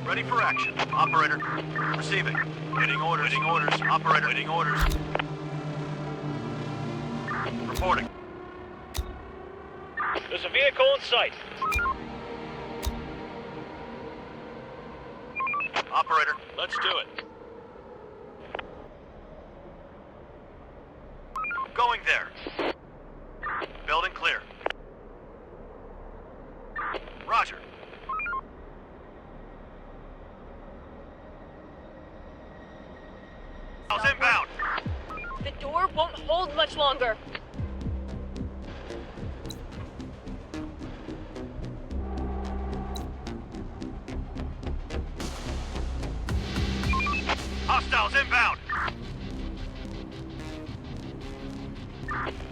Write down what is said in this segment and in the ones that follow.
Ready for action. Operator. Receiving. Waiting orders. Waiting orders. Operator. Waiting orders. Reporting. There's a vehicle in sight. Operator. Let's do it. Going there. Building clear. Roger. Hostiles inbound. The door won't hold much longer. Hostiles inbound.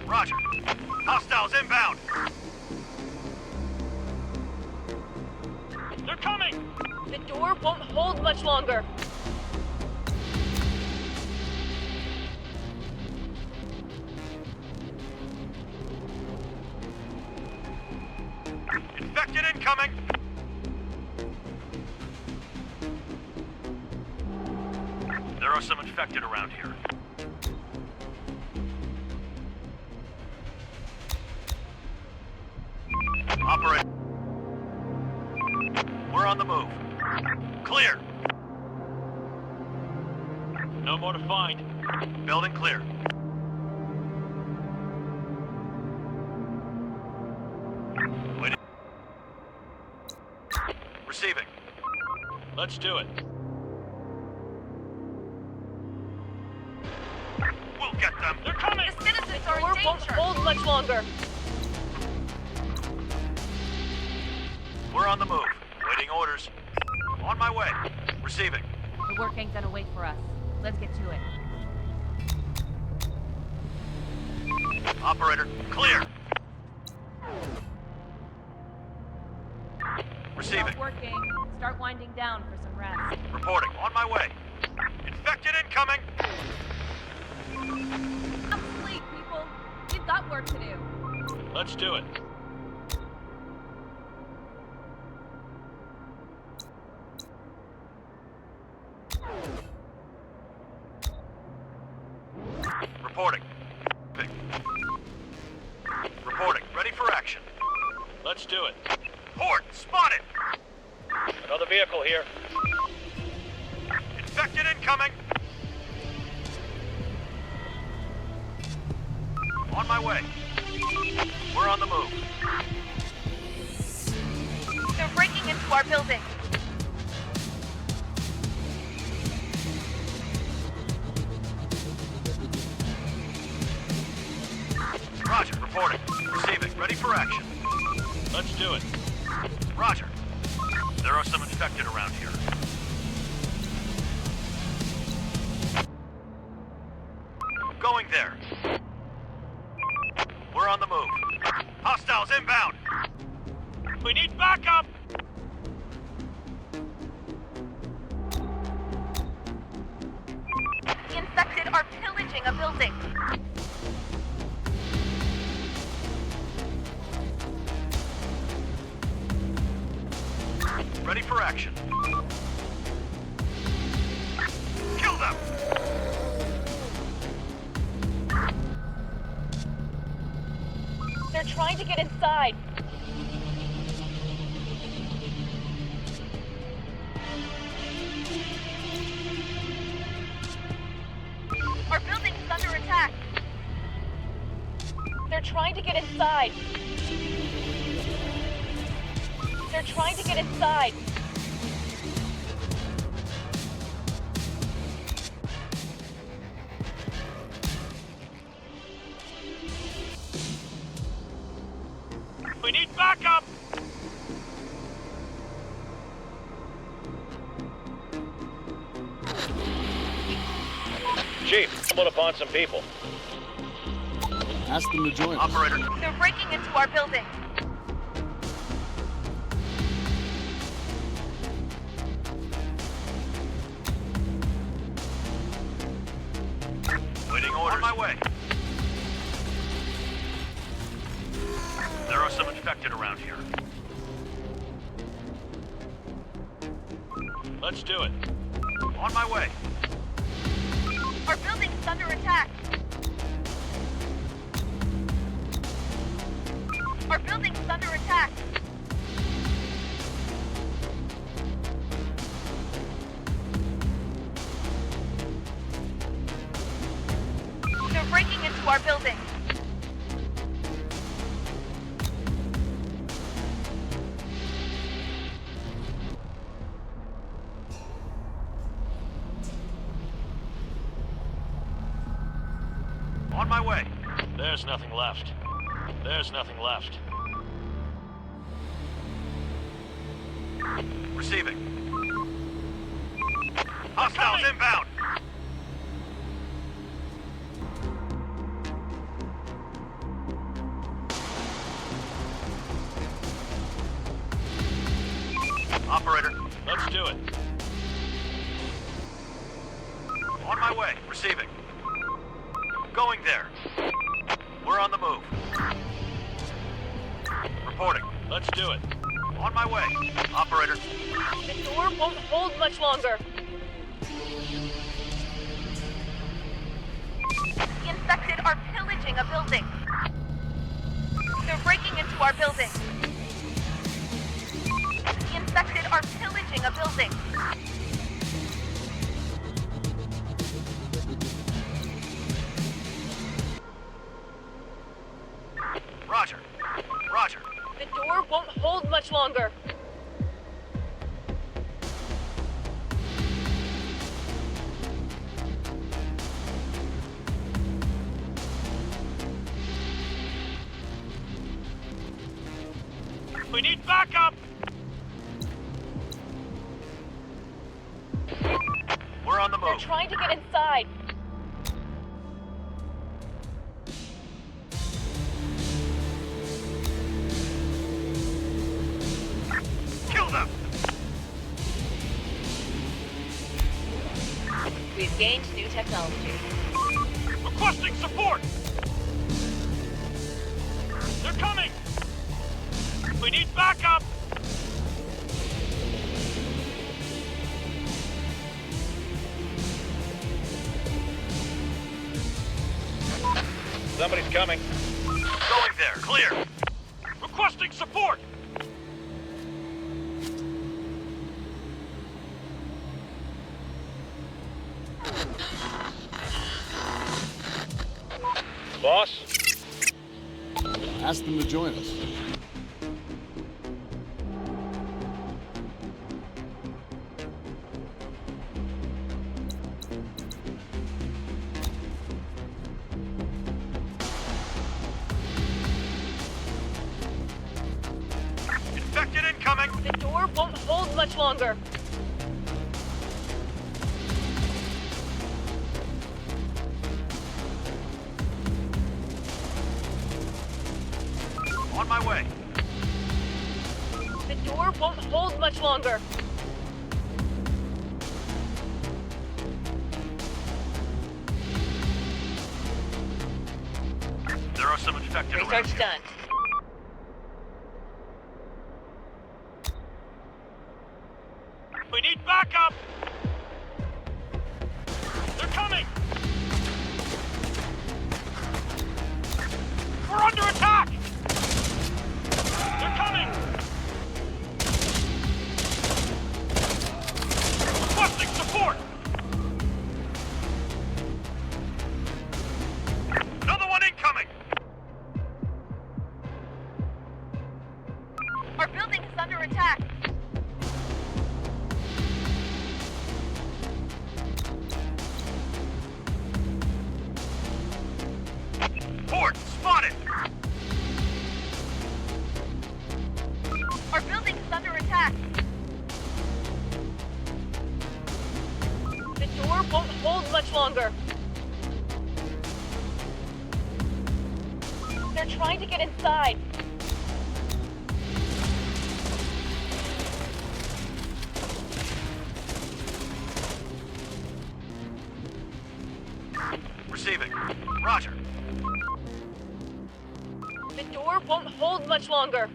Roger. Hostiles inbound. They're coming! The door won't hold much longer. Infected incoming. There are some infected around here. Operator. We're on the move. Clear. No more to find. Building clear. Waiting. Receiving. Let's do it. We'll get them. They're coming! The citizens are in danger. Won't hold much longer. We're on the move. Waiting orders. On my way. Receiving. The work ain't gonna wait for us. Let's get to it. Operator, clear. Receiving. Stop working. Start winding down for some rest. Reporting. On my way. Infected incoming. Stop sleep, people. We've got work to do. Let's do it. Reporting. Reporting. Ready for action. Let's do it. Port spotted. Another vehicle here. Infected incoming. On my way. We're on the move. They're breaking into our building. Roger, reporting. Receiving. Ready for action. Let's do it. Roger. There are some infected around here. Going there. We're on the move. Hostiles inbound. We need backup! The infected are pillaging a building. Ready for action. Kill them! They're trying to get inside. Our building's under attack. They're trying to get inside. They're trying to get inside. We need backup! Chief, stumbled upon some people. Ask them to join us. Operator, They're breaking into our building. waiting orders. On my way. There are some infected around here. Let's do it. On my way. Our building's under attack. Our building's under attack. They're breaking into our building. On my way. There's nothing left. There's nothing left. Receiving. Hostiles inbound. Operator. Let's do it. On my way. Receiving. Going there. We're on the move. Reporting. Let's do it. On my way. Operator. The door won't hold much longer. The infected are pillaging a building. They're breaking into our building. The infected are pillaging a building. Roger. Roger. The door won't hold much longer. We need backup! We're on the They're move. trying to get inside. Kill them! We've gained new technology. Requesting support! They're coming! We need backup! Somebody's coming. Going there. Clear. Requesting support! Boss? Ask them to join us. Infected incoming. The door won't hold much longer. On my way. The door won't hold much longer. There are some infected around Research here. done. We need backup! They're coming! We're under attack! They're coming! Requesting support! Another one incoming. Our building is under attack. Port spotted. Our building is under attack. The door won't hold much longer. They're trying to get inside. Receiving. Roger. The door won't hold much longer.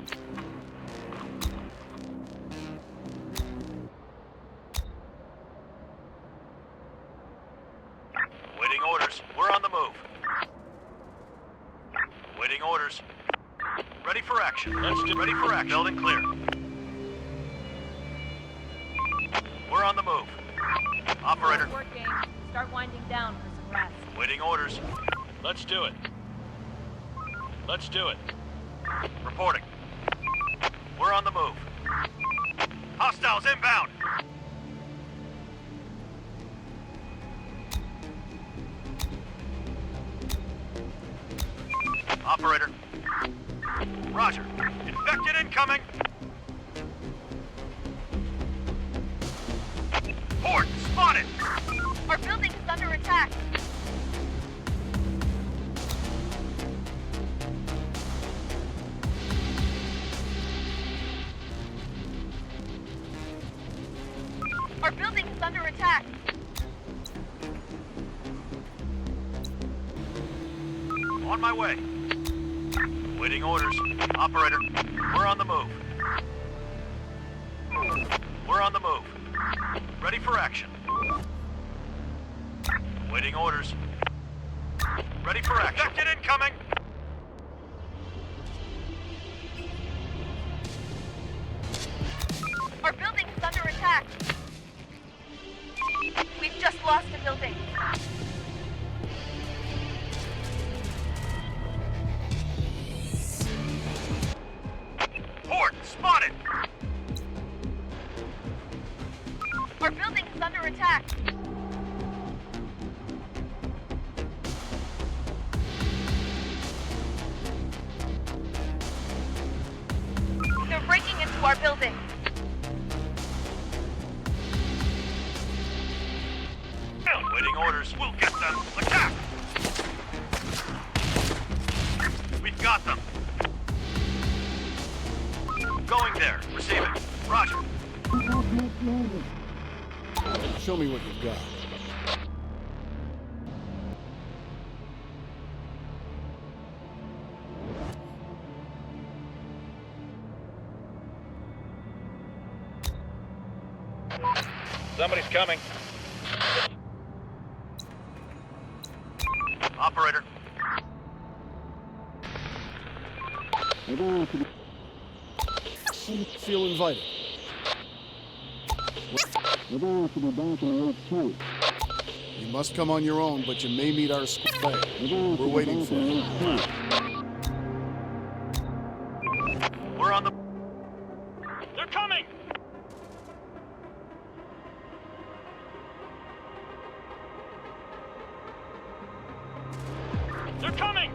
Ready for action. Let's do. Ready for action. Building clear. We're on the move. Operator, Nice work, game. Start winding down for some rest. waiting orders. Let's do it. Let's do it. Reporting. We're on the move. Hostiles inbound. Operator. Roger. Infected incoming. Port spotted. Our building is under attack. Our building is under attack. On my way. Waiting orders. Operator, we're on the move. We're on the move. Ready for action. Waiting orders. Ready for action. Infected incoming. Our building is under attack. We've just lost a building. Port spotted. Our building is under attack. They're breaking into our building. Waiting orders. We'll get them. Attack! We've got them. Going there. Receiving. Roger. Show me what you've got. Somebody's coming. Operator. Feel invited. You must come on your own, but you may meet our squad. We're waiting for you. We're on the... They're coming! They're coming!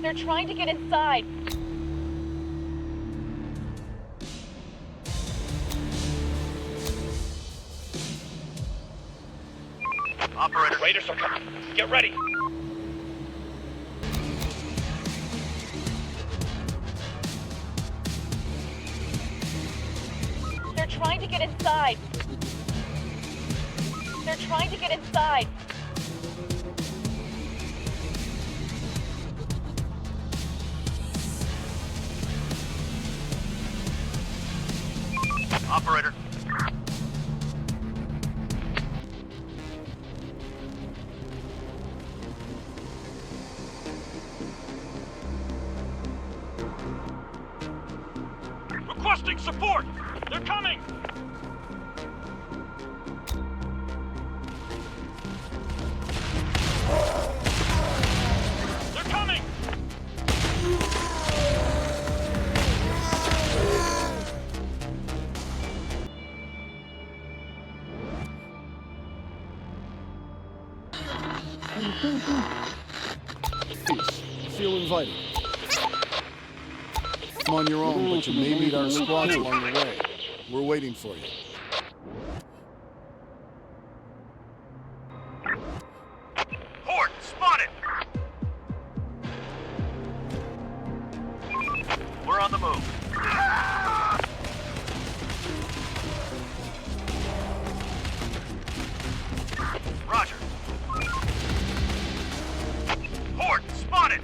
They're trying to get inside. Operator. Raiders are coming. Get ready. They're trying to get inside. They're trying to get inside. Operator. Requesting support! They're coming! They're coming! Please, feel invited. Come on your own, but you may meet our squads along the way. We're waiting for you. Port spotted. We're on the move. Roger. Port spotted.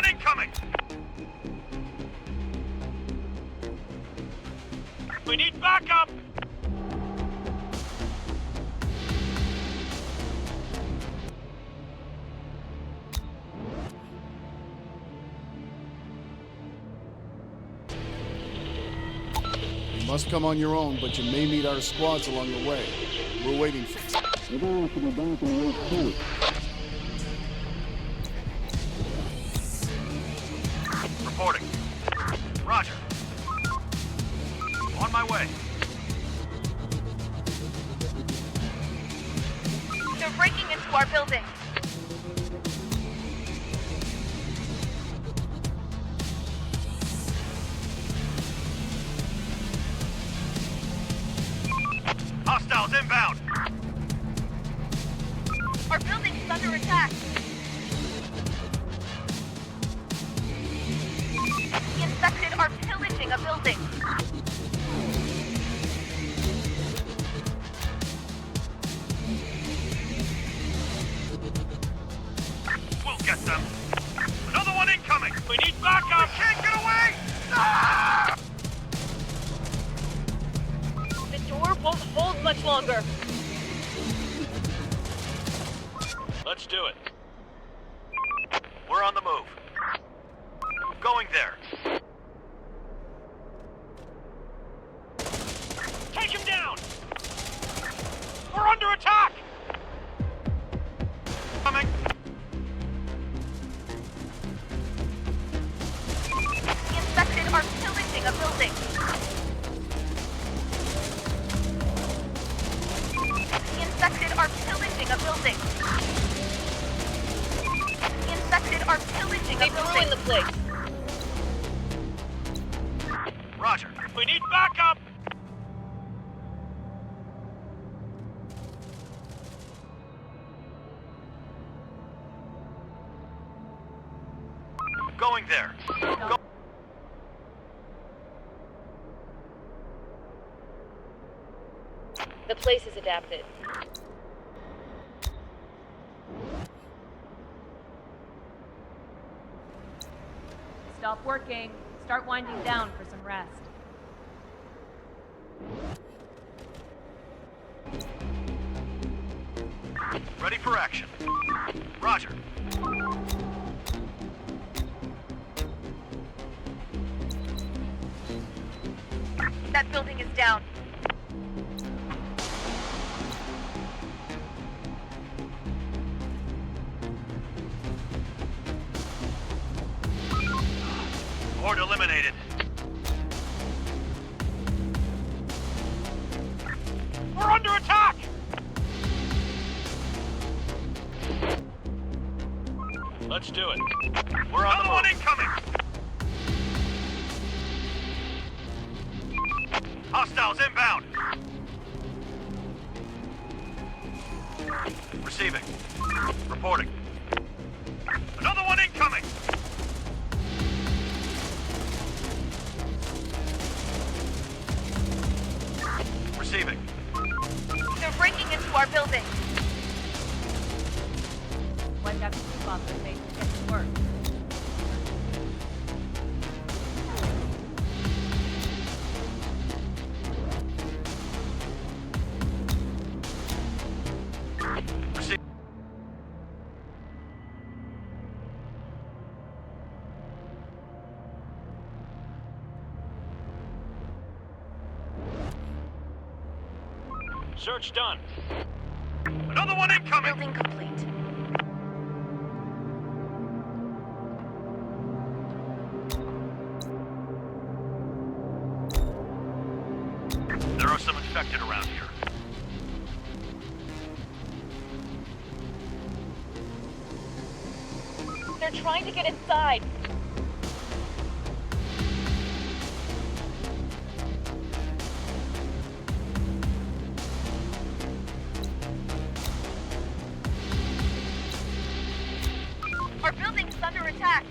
one incoming! We need backup! You must come on your own, but you may meet our squads along the way. We're waiting for you. Reporting. Roger. On my way. They're breaking into our building. Hostiles inbound. Our building's under attack. The infected are pillaging a building. We'll get them. Another one incoming. We need backup! Can't get away! Ah! The door won't hold much longer. Let's do it. We're on the move. Going there. Take him down! We're under attack! Coming. The infected are pillaging a building. The infected are pillaging a building. The infected are pillaging a building. They ruined the place. Roger. We need backup! Going there. Go. The place is adapted. Stop working. Start winding down for some rest. Ready for action. Roger. That building is down. Horde eliminated. We're under attack! Let's do it. We're on the one incoming. Hostiles inbound. Receiving. Reporting. Another one incoming. Receiving. They're breaking into our building. Wipe out the roof off their face and get to work. Receive. Search done. Another one incoming. Building complete. There are some infected around here. They're trying to get inside. Our building's under attack.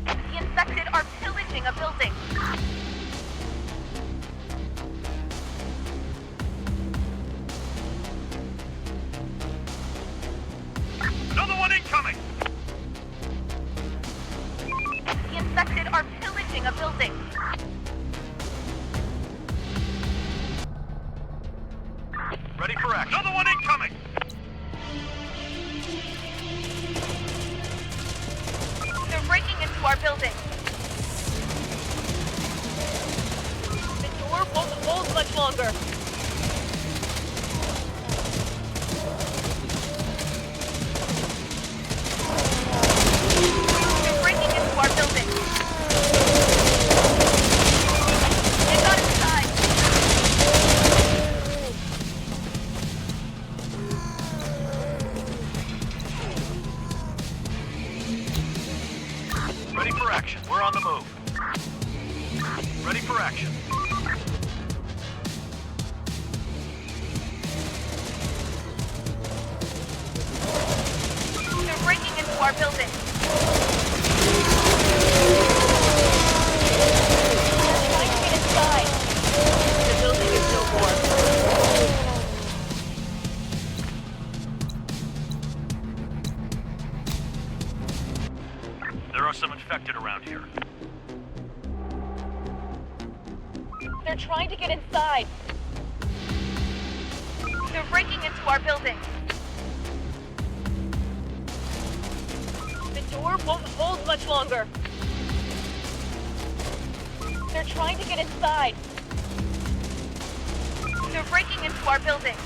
The infected are pillaging a building. one incoming! The infected are pillaging a building. Ready for action. Another one incoming! They're breaking into our building. The door won't hold much longer. They're breaking into our building. They got inside. Ready for action. We're on the move. Ready for action. They're breaking into our building. They're trying to get inside. The building is no more. There are some infected around here. They're trying to get inside. They're breaking into our building. The door won't hold much longer. They're trying to get inside. They're breaking into our building.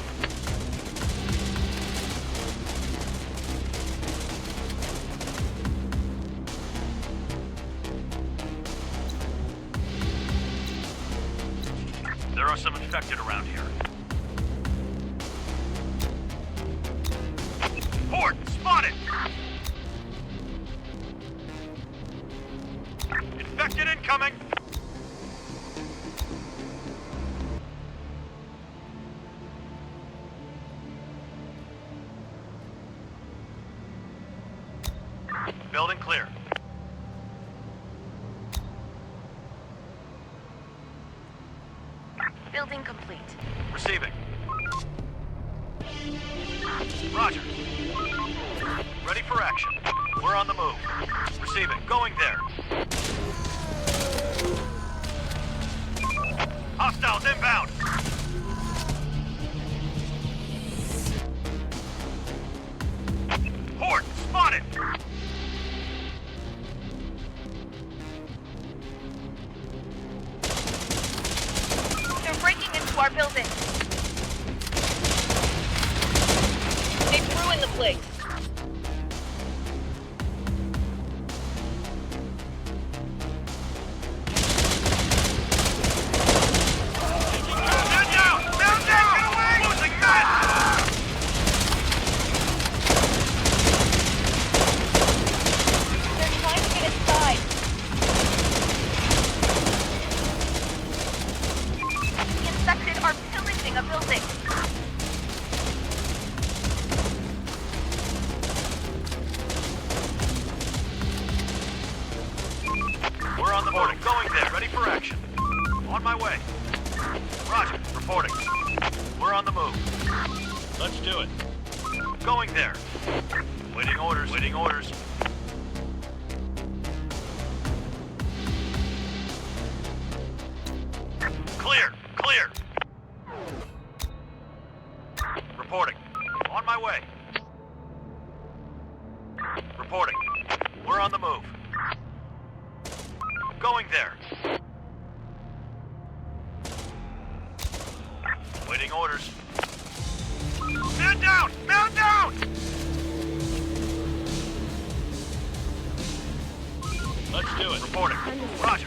There are some infected around here. Horde, spotted! Infected incoming! Building clear. Building complete. Receiving. Roger. Ready for action. We're on the move. Receiving. Going there. Hostiles inbound. Horde, spotted. They're breaking into our building. They've ruined the place. Man down! Man down! Get away! Losing men! They're trying to get inside. The infected are pillaging a building. We're on the board. Going there. Ready for action. On my way. Roger. Reporting. We're on the move. Let's do it. Going there. Waiting orders. Waiting orders. Clear. Clear. Reporting. On my way. Reporting. We're on the move. Going there. Waiting orders. Man down! Man down! Let's do it. Reporting. Roger.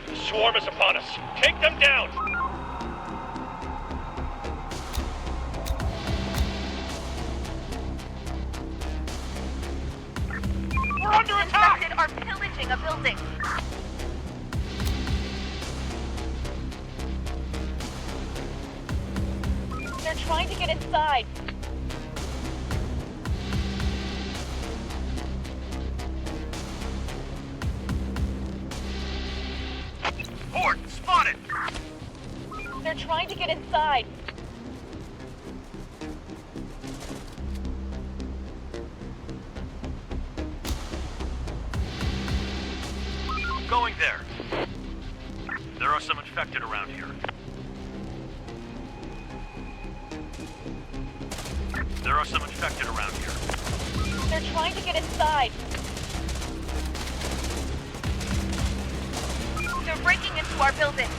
The swarm is upon us. Take them down! We're under The attack! infected are pillaging a building. They're trying to get inside. Horde, spotted! They're trying to get inside. Going there. There are some infected around here. There are some infected around here. They're trying to get inside. They're breaking into our building.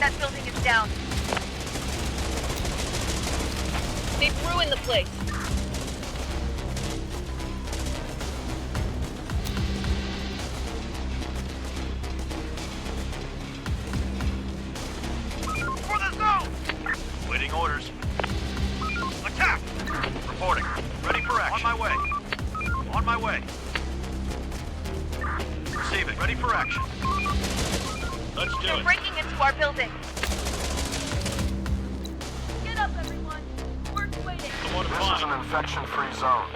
That building is down. They've ruined the place. For the zone! Waiting orders. Attack! Reporting. Ready for action. On my way. On my way. Receiving. Ready for action. Let's do They're it. breaking into our building. Get up, everyone. Work's waiting. Someone to This is find. an infection-free zone.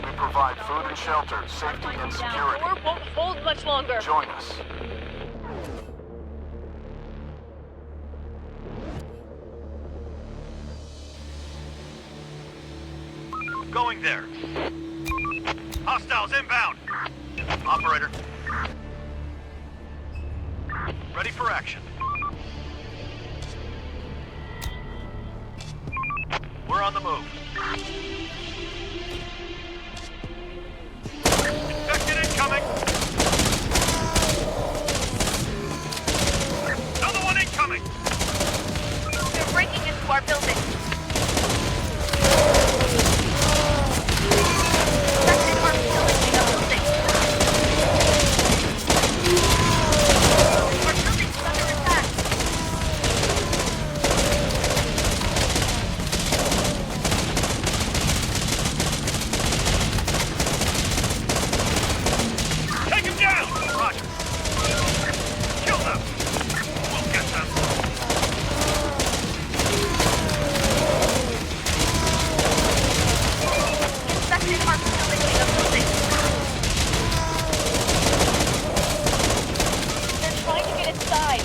We provide food and shelter, safety and security. War won't hold much longer. Join us. Going there. Hostiles inbound. Operator. Ready for action. We're on the move. Infected incoming. Another one incoming. They're breaking into our building. Infected are pillaging a building. Our building's under attack. Take him down! Roger. Kill them! We'll get them! Infected are pillaging a building. They're trying to get inside.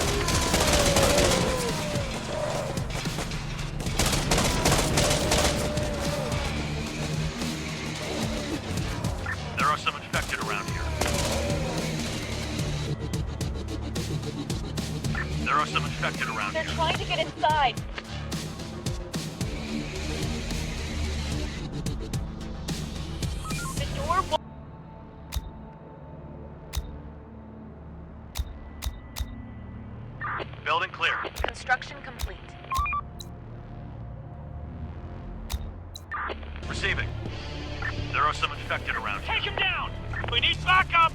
There are some infected around here. There are some infected around They're here. trying to get inside. The door won't... Building clear. Construction complete. Receiving. There are some infected around here. Take him down! We need backup!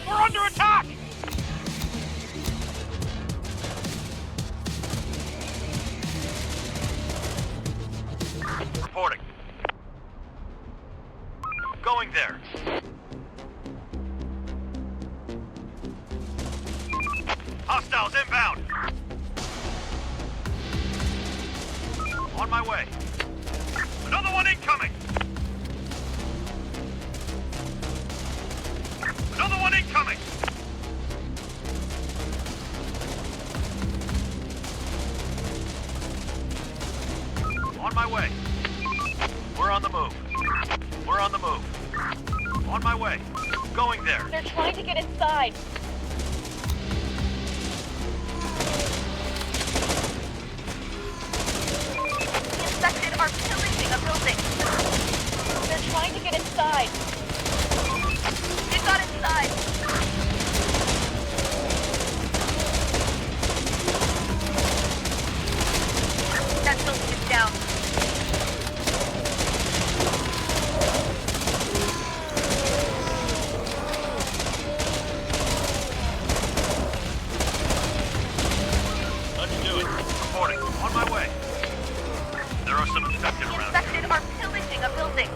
We're under attack! Reporting. Going there. Hostiles inbound. On my way. Another one incoming. Another one incoming. On my way. We're on the move. We're on the move. On my way. Going there. They're trying to get inside. The infected are pillaging a building. They're trying to get inside. They got inside. That building is down. Let's do it. Reporting. On my way. There are some infected The around here. infected are pillaging a building.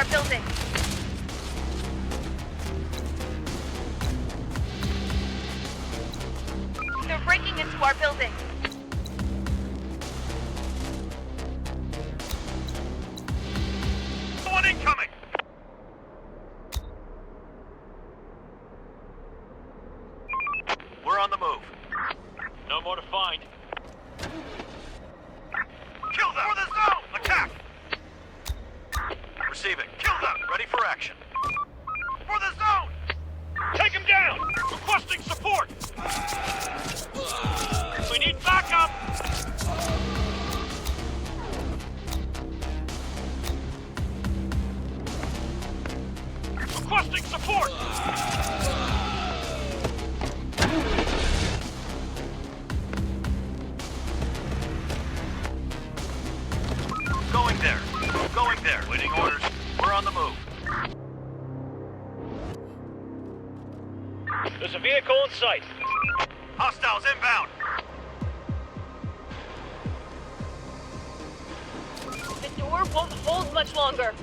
our building. They're breaking into our building. One incoming! We're on the move. No more to find. Kill them! For the zone! Attack! Receiving. Kill them! Ready for action. For the zone! Take him down! Requesting support! We need backup! Requesting support! Going there. Going there. Waiting orders. We're on the move. There's a vehicle in sight. Hostiles inbound. The door won't hold much longer.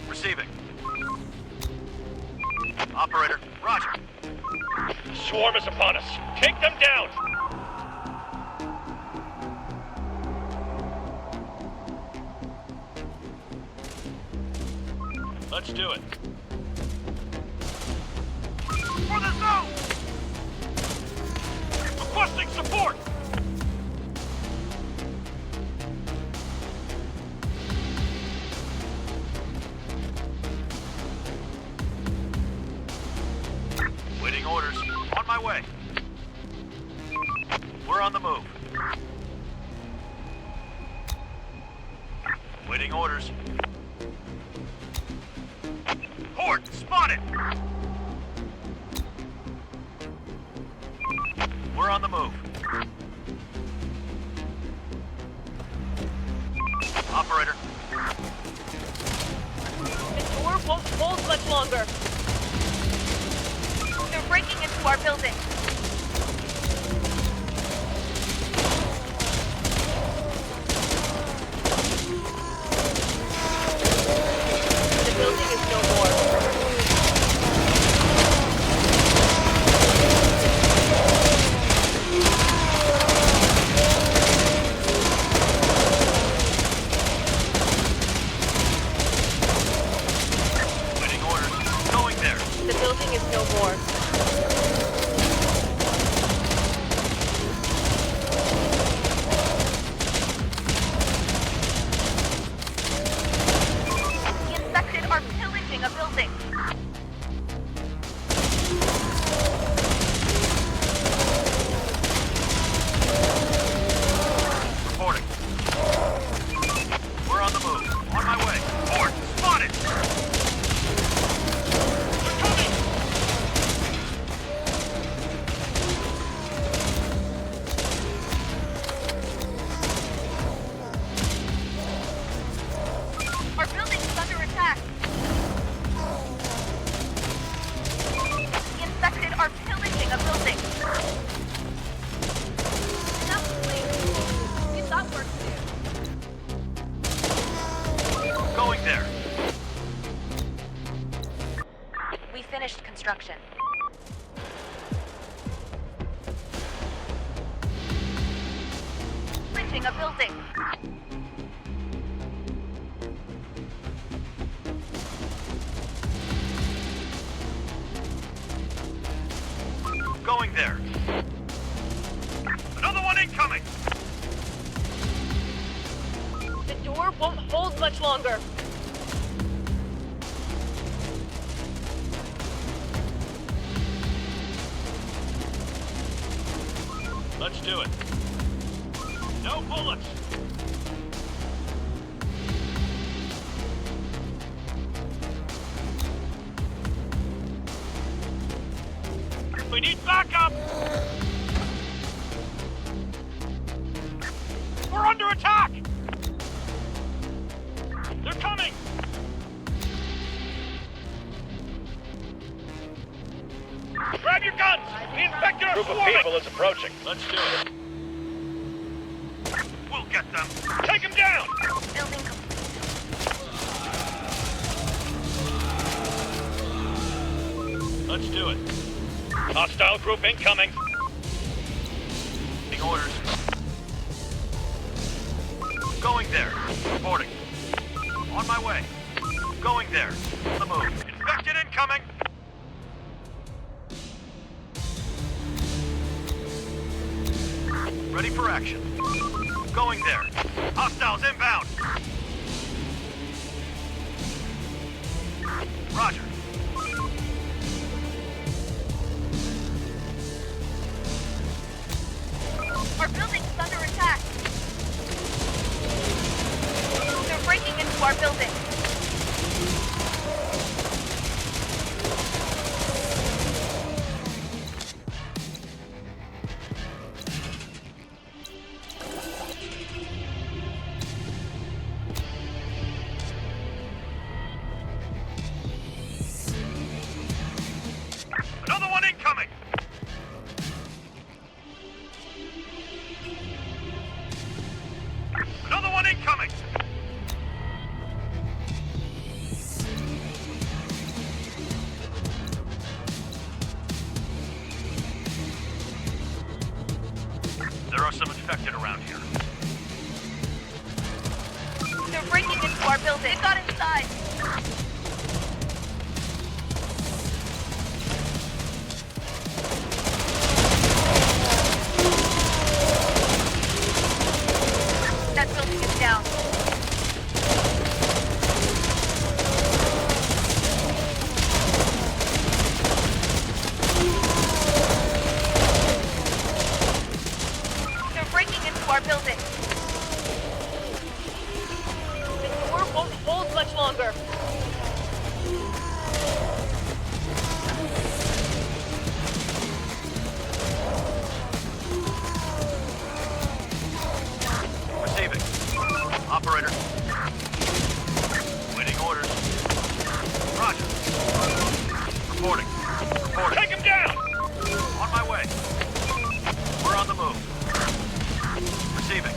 Receiving. Operator, roger. The swarm is upon us. Take them down! Let's do it. For the zone! Requesting support! Waiting orders. On my way. We're on the move. Waiting orders. Horde, spotted! We're on the move. Operator. The door won't hold much longer. They're breaking into our building. The building is no more. Waiting orders. Going there. The building is no more. The infected are pillaging a building. Reporting. We're on the move. On my way. Horde, spotted! They're coming! Our building is under attack. The infected are pillaging a building. Enough, please. We've got work to do. Going there. We finished construction. Pillaging a building. Going there. Another one incoming! The door won't hold much longer. Let's do it. No bullets! We need backup! We're under attack! They're coming! Grab your guns! The infected are Group of swarming! people is approaching. Let's do it. We'll get them. Take them down! Building complete. Let's do it. Hostile group incoming. Taking orders. Going there. Reporting. On my way. Going there. On the move. Infected incoming! Ready for action. Going there. Hostiles inbound! Roger. Our building's under attack. They're breaking into our building. Another one incoming! Another one incoming! There are some infected around here. They're breaking into our building. They got inside. That building is down. They're breaking into our building. The door won't hold much longer. Receiving. Operator. Waiting orders. Roger. Reporting. Reporting. Take him down! On my way. We're on the move. Receiving.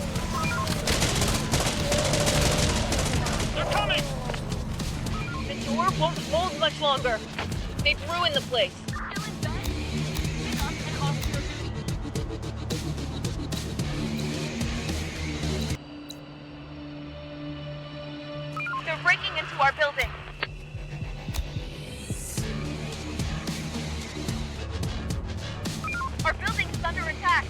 They're coming! The door won't hold much longer. They've ruined the place. They're breaking into our building. Our building's under attack.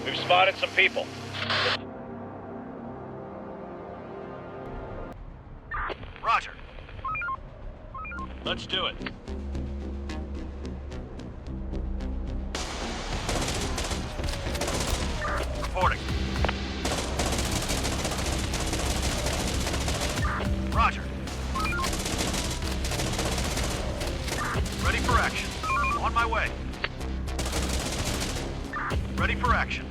We've spotted some people. Roger. Let's do it. Reporting. Roger. Ready for action. On my way. Ready for action.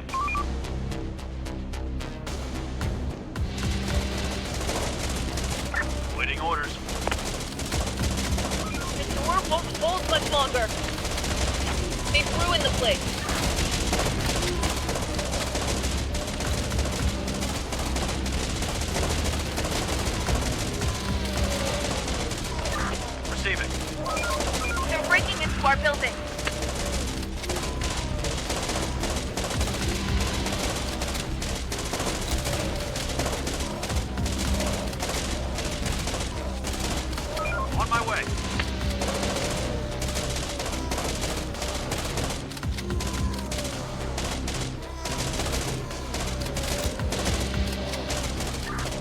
Waiting orders. The door won't hold much longer. They've ruined the place. Receiving. They're breaking into our building. On my way.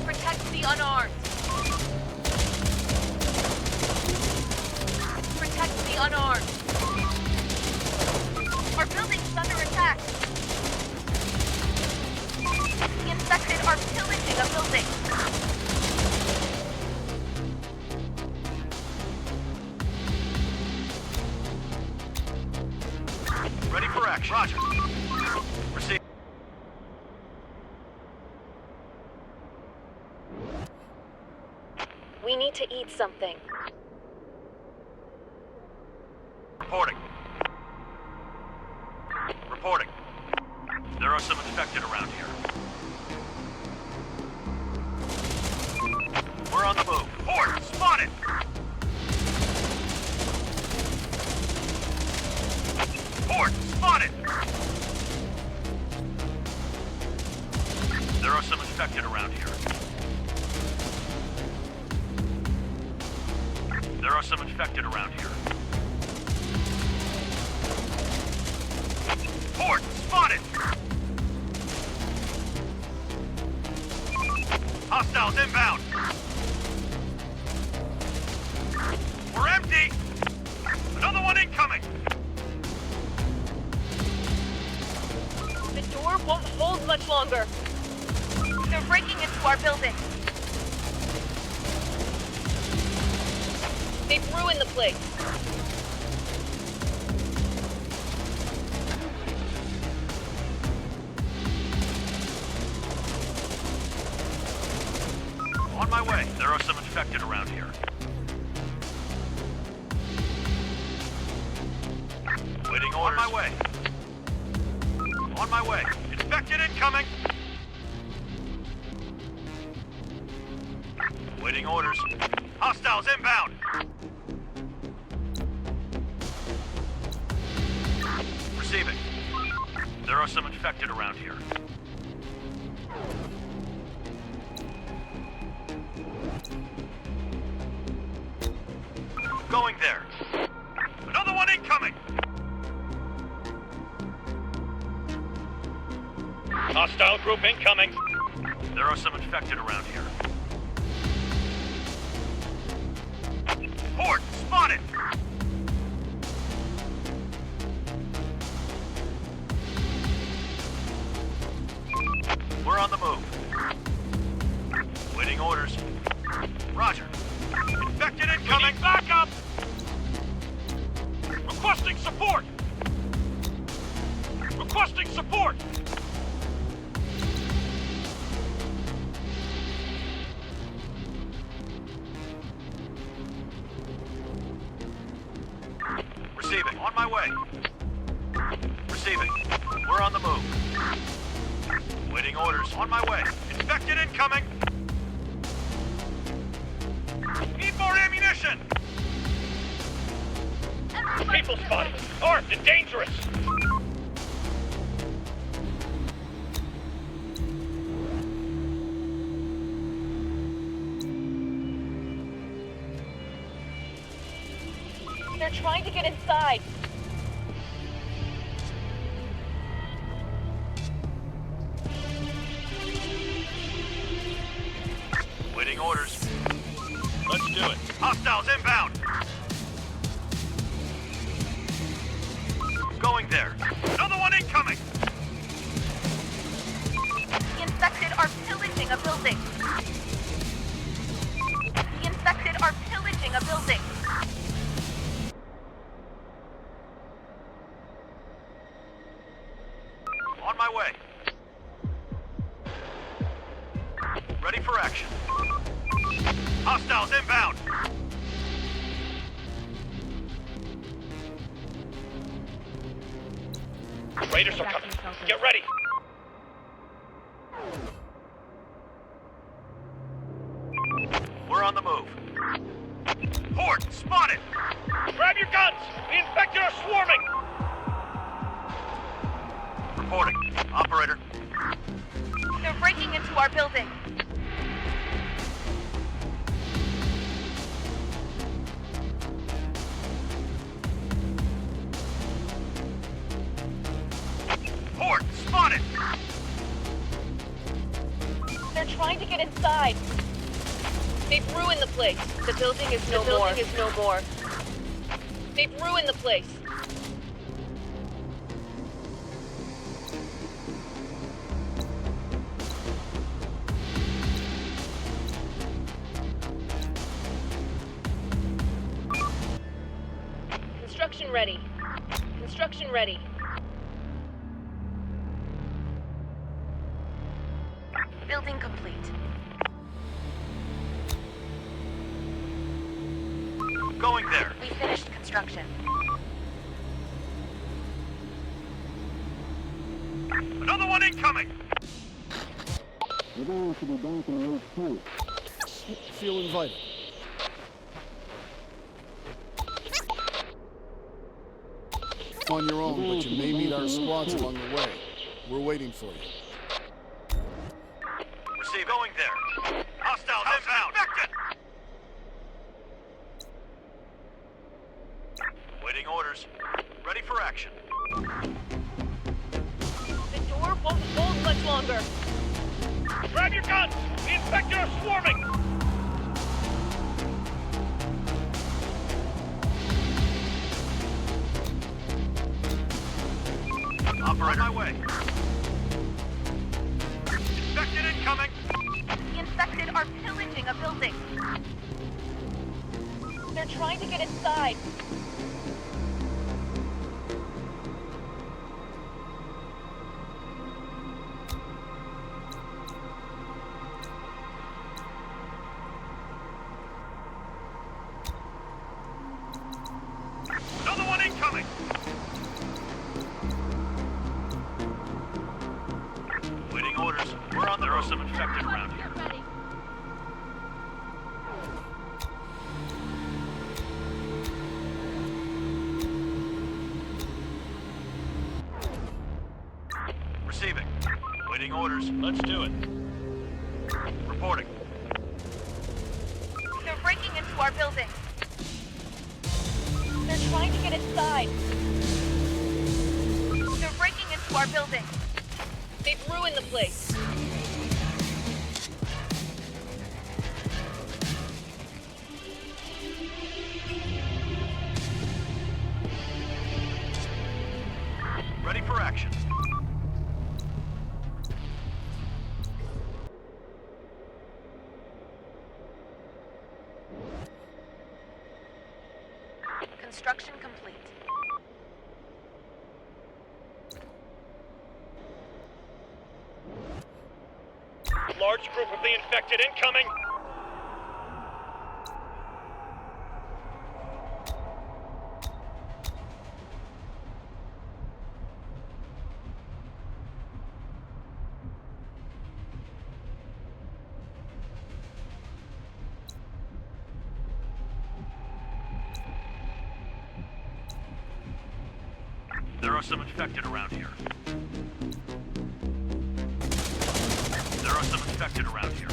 Protect the unarmed. Protect the unarmed. Our building's under attack. The infected are pillaging a building. action. Roger. Receive. We need to eat something. Reporting. Reporting. There are some infected around here. We're on the move. Horde, spotted! Horde, spotted! There are some infected around here. There are some infected around here. Horde, spotted! Hostiles inbound! We're empty! Another one incoming! The door won't hold much longer. They're breaking into our building. They've ruined the place. On my way. There are some infected around here. Waiting orders. On my way. On my way. Infected incoming! Waiting orders. Hostiles inbound! Receiving. There are some infected around here. Going there. Another one incoming! Hostile group incoming! There are some infected around here. Horde, spotted! We're on the move. Waiting orders. Roger. Infected incoming! Backup! Requesting support! Requesting support! Receiving. On my way. Receiving. We're on the move. Waiting orders. On my way. Infected incoming! Need more ammunition! People spotted! Armed and dangerous! They're trying to get inside. Waiting orders. Let's do it. Hostiles inbound! Going there. Another one incoming! The infected are pillaging a building. The infected are pillaging a building. On my way. Ready for action. Hostiles inbound! Raiders are coming. Get ready! We're on the move. Horde, spotted! Grab your guns! The infected are swarming! Reporting. Operator. They're breaking into our building. Horde, spotted! They're trying to get inside. They've ruined the place. The building is no more. They've ruined the place. Construction ready. Construction ready. Building complete. Going there. We finished construction. Another one incoming. Feel invited. On your own, but you may meet our squads along the way. We're waiting for you. Receive. Going there. Hostile inbound. Waiting orders. Ready for action. The door won't hold much longer. Grab your guns. The infected are swarming. Operator. On my way. Infected incoming. The infected are pillaging a building. They're trying to get inside. Another one incoming. Waiting orders. We're on the road. There are some infected around here. Get ready. Receiving. Waiting orders. Let's do it. Reporting. They're breaking into our building. They're trying to get inside. They're breaking into our building. They've ruined the place. Ready for action. Construction complete. Large group of the infected incoming. There are some infected around here. There are some infected around here.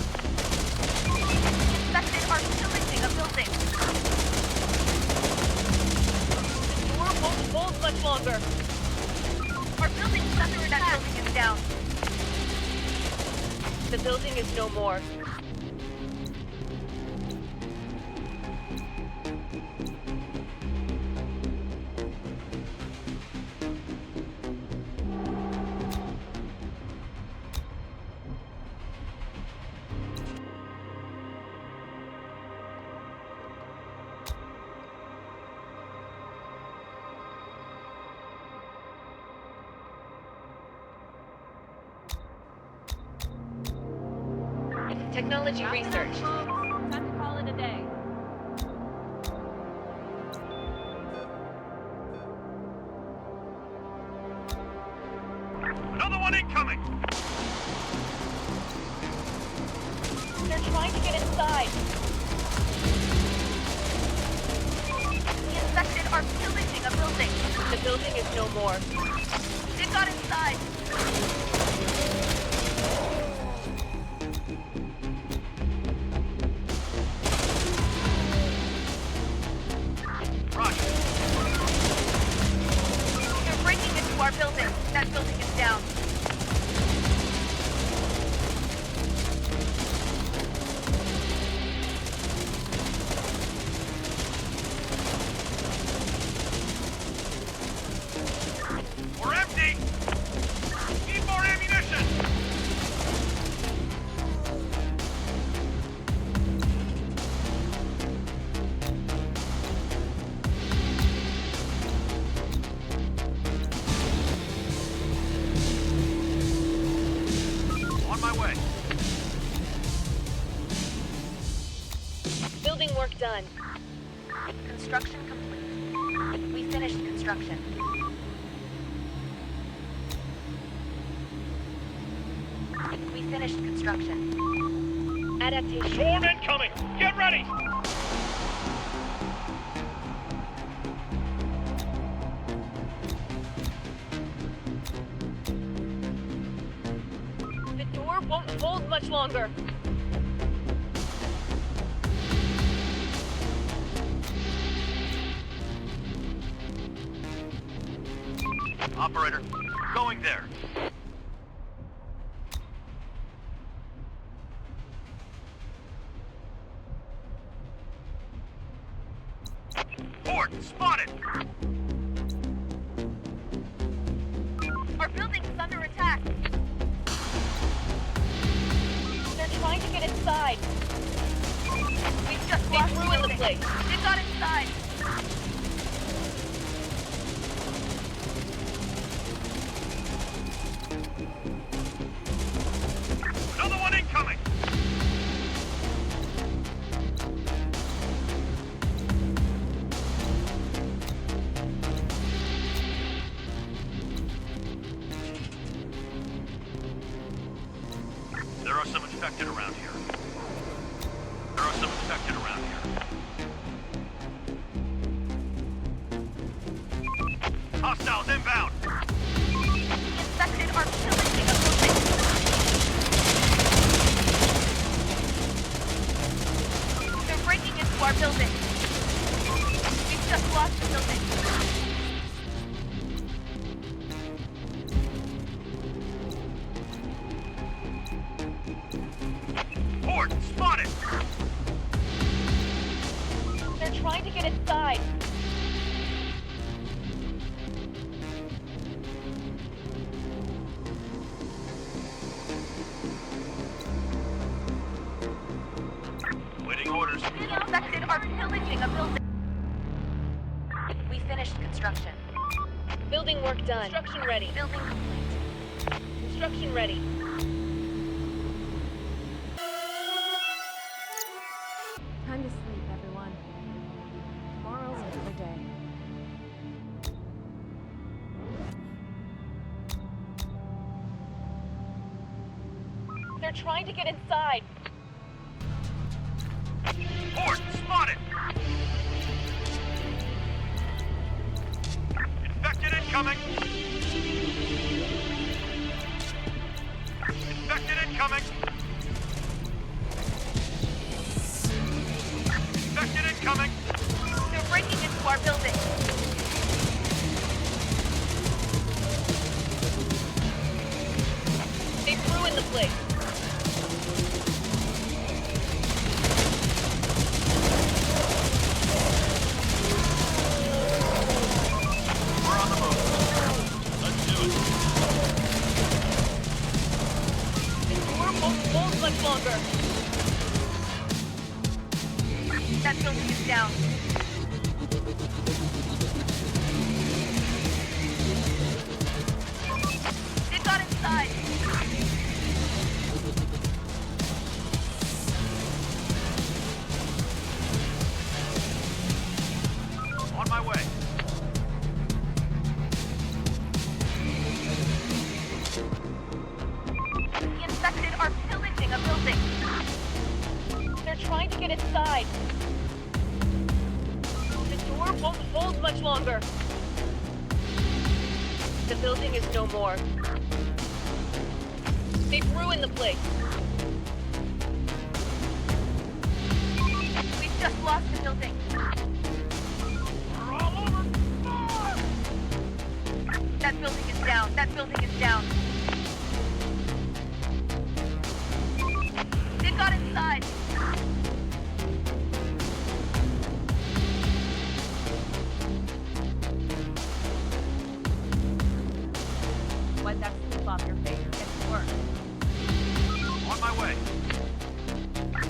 Infected are pillaging a building. The door won't hold much longer. Our building suffered. That building is down. The building is no more. Technology research. Time to call it a day. Another one incoming. They're trying to get inside. The infected are pillaging a building. The building is no more. They got inside. Roger. They're breaking into our building. That building is down. We're empty. Need more ammunition. work done. Construction complete. We finished construction. We finished construction. Adaptation. Swarm incoming! Get ready! The door won't hold much longer. Operator, going there. Fort, spotted! Our building is under attack. They're trying to get inside. We've just lost the place. They got inside. Another one incoming! There are some infected around here. Hostiles inbound! The infected are pillaging a building. They're breaking into our building. We've just lost the building. Fort, spotted! They're trying to get inside. Waiting orders. The infected are pillaging a building. We finished construction. Building work done. Construction ready. Building complete. Construction ready. Time to sleep, everyone. Tomorrow's another day. They're trying to get inside. Fort, spotted! Infected incoming! Infected incoming! Infected incoming! They're breaking into our building. They've ruined the place. We're on the move. Let's do it. The door won't hold much longer. That building is down. They got inside. On my way. The infected are pillaging a building. They're trying to get inside. The door won't hold much longer. The building is no more. They've ruined the place. We've just lost the building. We're all over! That building is down. That building is down. They got inside. Wipe that sleep off your face. Get to work. On my way.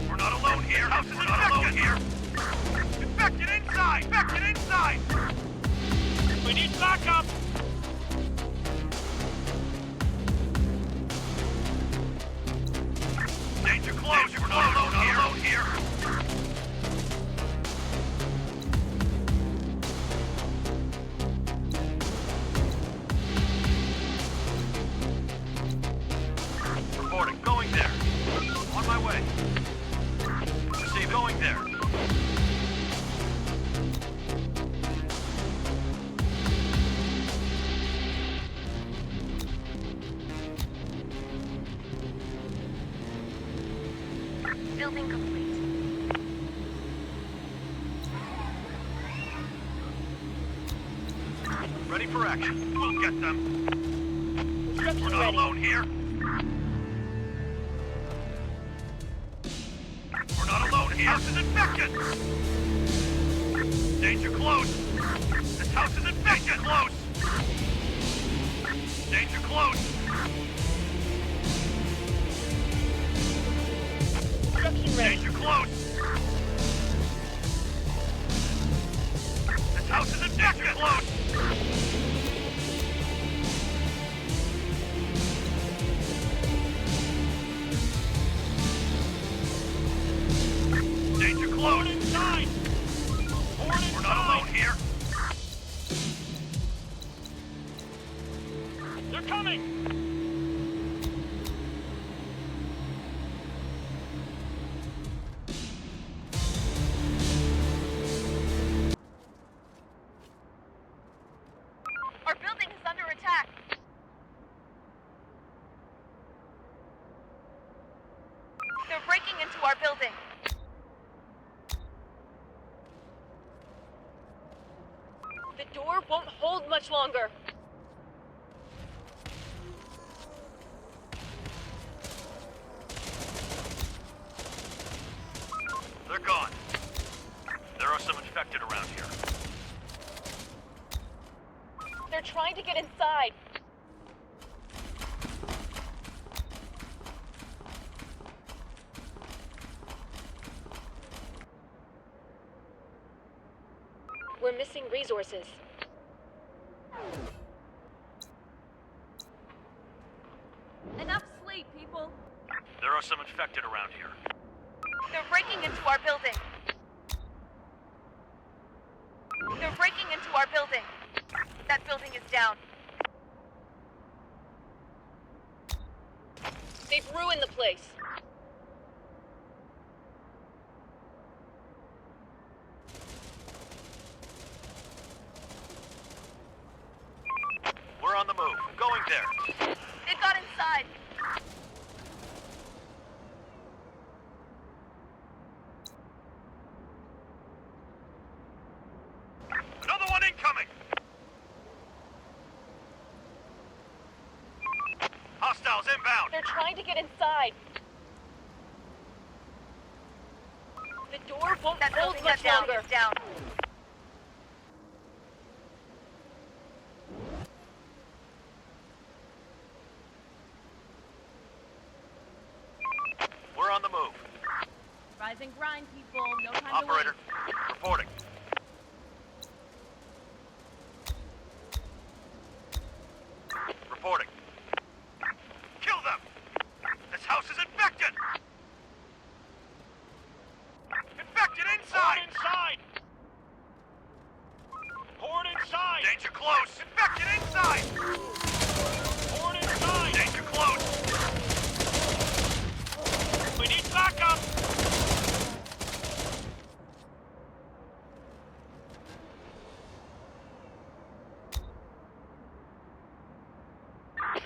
We're not alone here. House is infected here. Infected inside. Infected inside. We need backup. Danger close. We're not alone here. my way. Received. Going there. Building complete. Ready for action. We'll get them. Construction We're not ready. alone here. We're not alone here. House is infected. Danger close. This house is infected. Close. Danger close. Construction ready. Danger close. This house is infected. Close. Danger close. Inside. We're not alone here. They're coming. Our building is under attack. They're breaking into our building. The door won't hold much longer. They're gone. There are some infected around here. They're trying to get inside. We're missing resources. Enough sleep, people. There are some infected around here. They're breaking into our building. They're breaking into our building. That building is down. They've ruined the place. We're on the move. Going there. They got inside. Another one incoming. Hostiles inbound. They're trying to get inside. The door won't hold much longer. Down. We're on the move. Rise and grind, people. No time Operator, to waste. reporting. Reporting. Kill them! This house is infected! Infected inside! Inside! Horde inside! Danger close! Infected inside! Horde inside! Danger close! We need backup!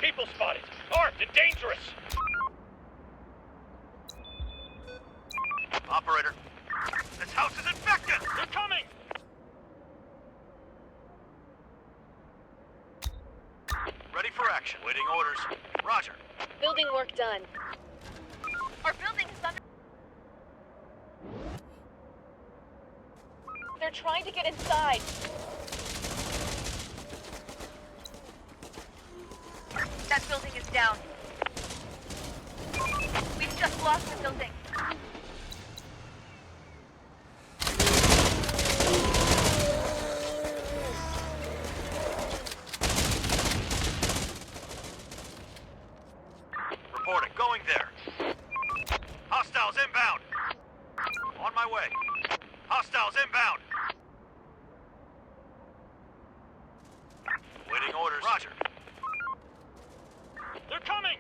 People spotted! Armed and dangerous! Operator, this house is infected! They're coming! Ready for action. Waiting orders. Roger. Building work done. Our building is under... They're trying to get inside. That building is down. We've just lost the building. Reporting. Going there. Hostiles inbound. On my way. Hostiles inbound. Waiting orders. Roger. They're coming!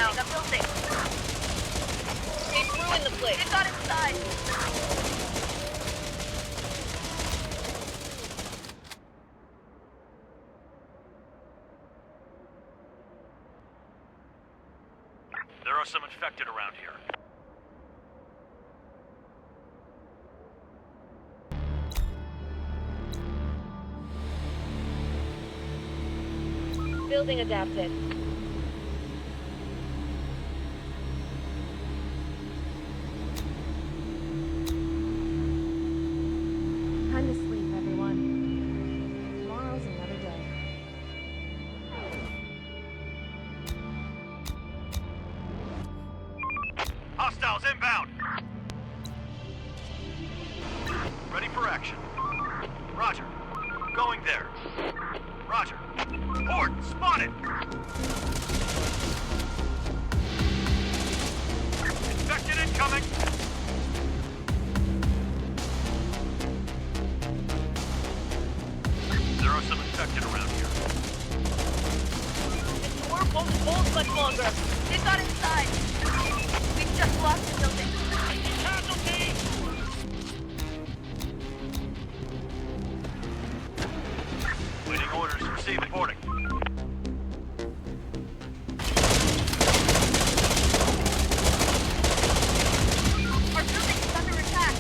down. A building. They've ruined the place. They got inside. There are some infected around here. Building adapted. Time to sleep, everyone. Tomorrow's another day. Hostiles inbound! Ready for action. Roger. Going there. Roger. Horde spotted! Infected incoming! There are some infected around here. The door won't hold much longer. They got inside. We've just lost the building. Casualty! Waiting orders. Receive reporting. Our building is under attack.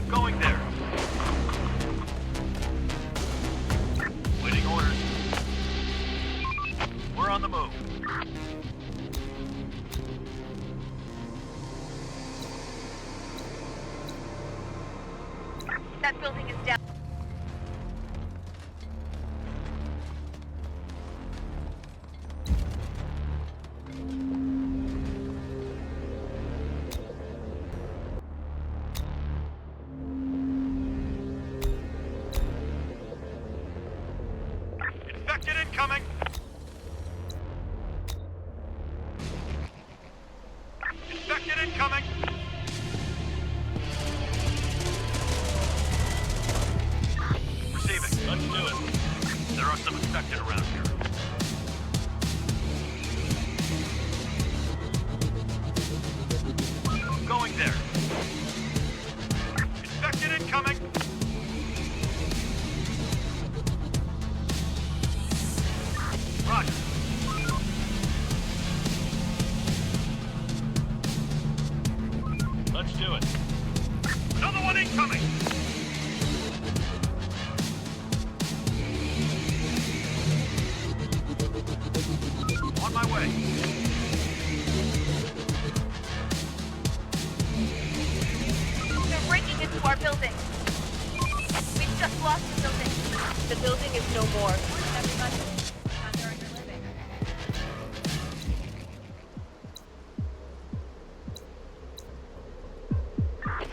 Going there. Waiting orders. We're on the move. That building is down. Infected incoming! Infected incoming! Receiving. Let's do it. There are some infected around here. Going there. Infected incoming! Roger. Let's do it. Another one incoming! On my way. They're breaking into our building. We've just lost the building. The building is no more. Everybody, time to earn your living.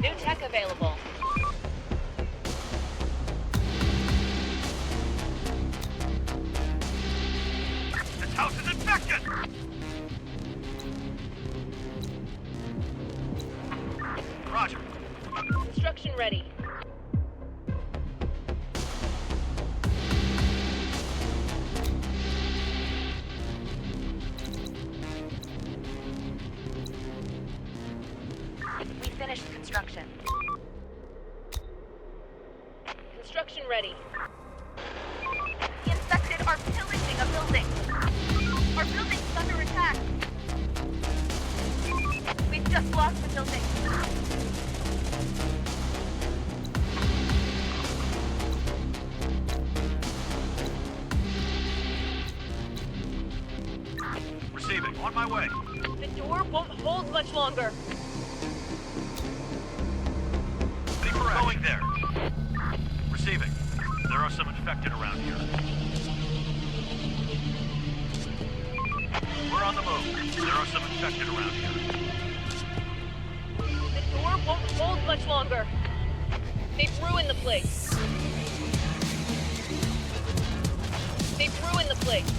New tech available. This house is infected! Roger. Construction ready. We finished construction. Construction ready. The infected are pillaging a building. Our building is under attack. We've just lost the building. Receiving. On my way. The door won't hold much longer. Ready for action. Going there. Receiving. There are some infected around here. We're on the move. There are some infected around here. The door won't hold much longer. They've ruined the place. They've ruined the place.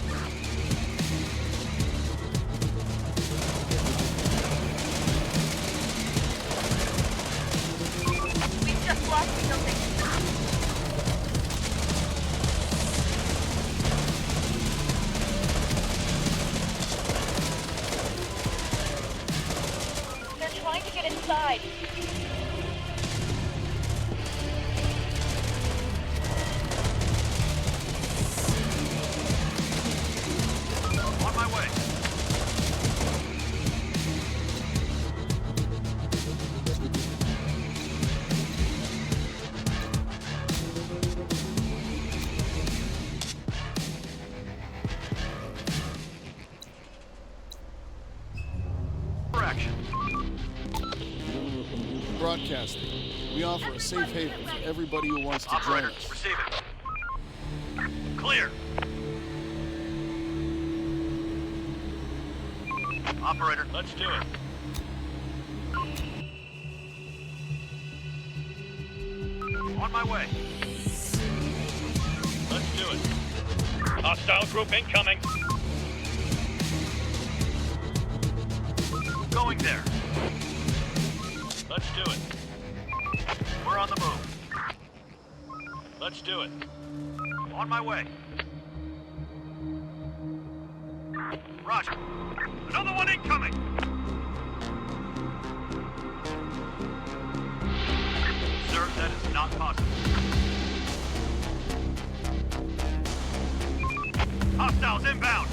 trying to get inside. On my way. For action. Broadcasting. We offer a safe haven for everybody who wants to join Operator, us. receive it. Clear. Operator, Let's do it. on my way. Let's do it. Hostile group incoming. Going there. Let's do it. We're on the move. Let's do it. On my way. Roger. Another one incoming. Sir, that is not possible. Hostiles inbound.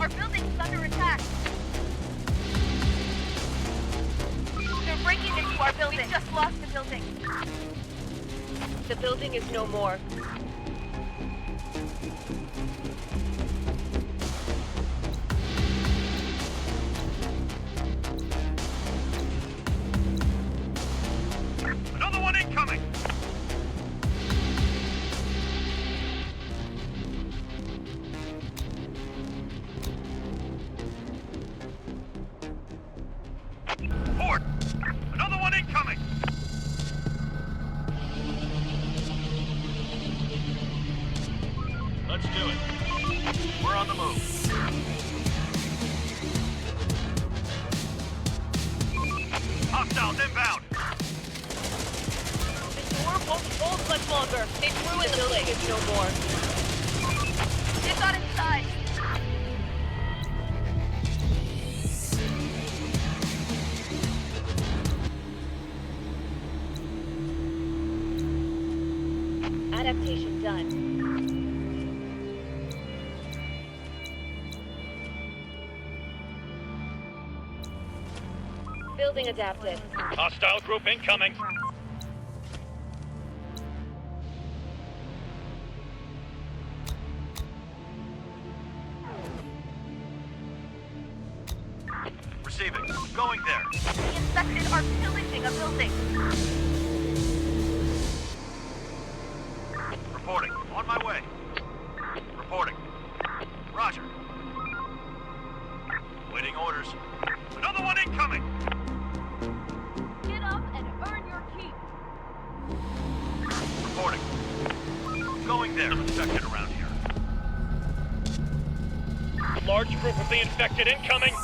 Our building's under attack. They're breaking into our building. We just lost the building. The building is no more. Another one incoming. Port. Another one incoming. Let's do it. We're on the move. Hostiles inbound. The door won't hold much longer. They've ruined the building. It's no more. They've got inside. Adaptation done. Building adapted. Hostile group incoming. Receiving. Going there. The infected are pillaging a building. Reporting. On my way. Reporting. Roger. Waiting orders. Another one incoming. Get up and earn your keep. Reporting. Going there. Some infected around here. Large group of the infected incoming.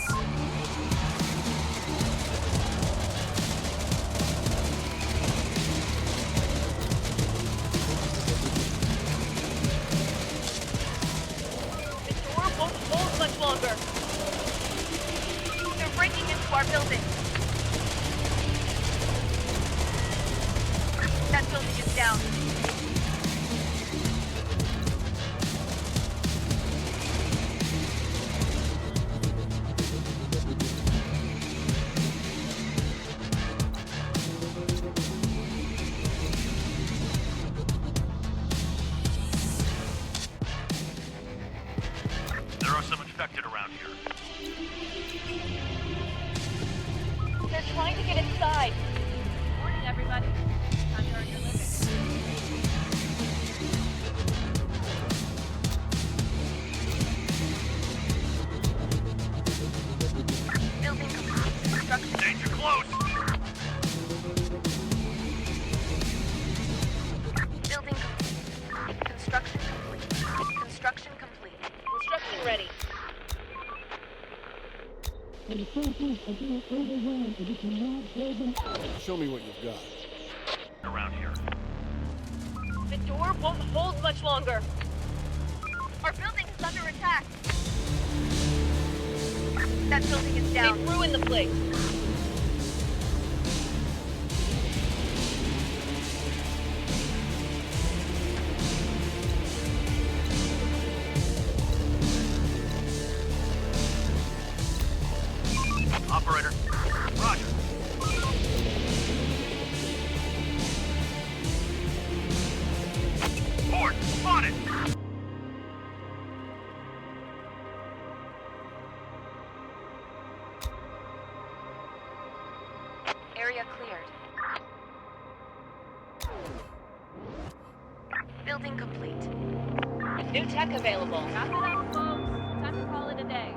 The door won't hold much longer. They're breaking into our building. That building is down. There are some infected around here. They're trying to get inside. Morning, everybody. Time to earn your living. Building complete. Construction. Danger close. Building complete. Construction complete. Construction complete. Construction ready. Show me what you've got. Around here. The door won't hold much longer. Our building is under attack. That building is down. They've ruined the place. Operator. Roger. Port spotted. Area cleared. Building complete. New tech available. Wrap it up, folks. Time to call it a day.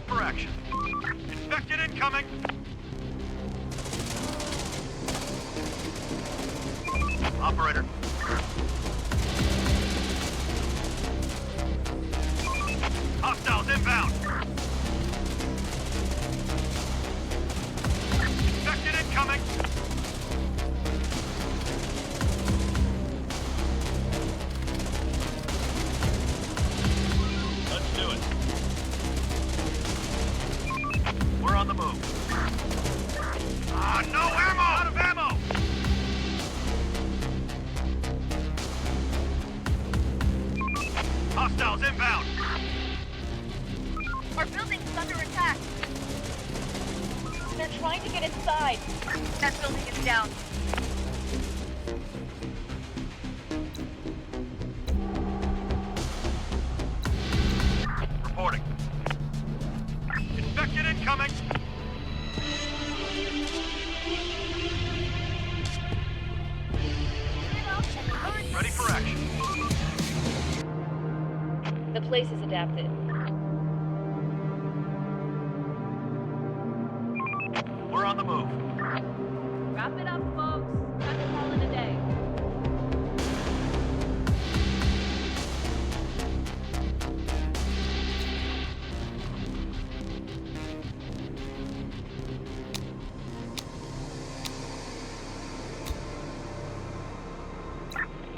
For action. Infected incoming. Operator. Hostiles inbound. Infected incoming. Let's do it. We're on the move. Ah, no ammo! Out of ammo! Hostiles inbound. Our building's under attack. They're trying to get inside. That building is down. Reporting. Infected incoming. Ready for action. The place is adapted. We're on the move. Wrap it up, folks. Time to call it a day.